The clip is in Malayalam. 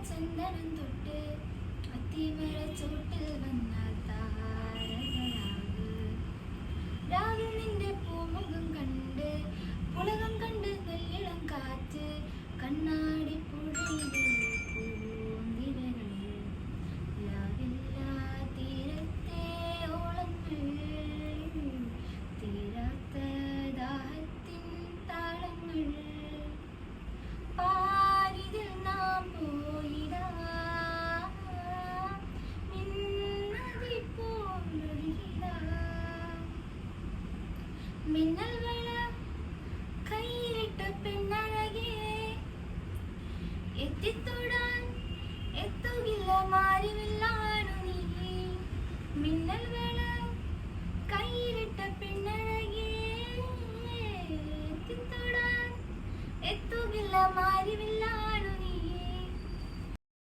ചന്ദനം തൊട്ട് അത്തിമര ചോട്ടിൽ വന്നാൽ താരകളാക് രാവിൽ നിന്റെ പൂമുഖം കണ്ട് പുളകം കണ്ട് വെള്ളിളം കാറ്റ് കണ്ണാടി പുഴയിലെ പൂന്തിരകളിൽ ലാവില്ലാ തീരത്തെ ഓളങ്ങൾ തീരാത്ത ദാഹത്തിൻ താളങ്ങൾ പാരിതിൽ നാം പോയിടാ മിന്നതി പോലൊഴുകിടാ മിന്നൽ വള കയ്യിലിട്ട പെണ്ണഴകേ എത്തിത്തൊടാൻ എത്തുകില്ല മാറിവില്ലാണു നീ മിന്നൽ വള കയ്യിലിട്ട പെണ്ണഴകേ എത്തിത്തൊടാൻ എത്തുകില്ല മാറിവില്ല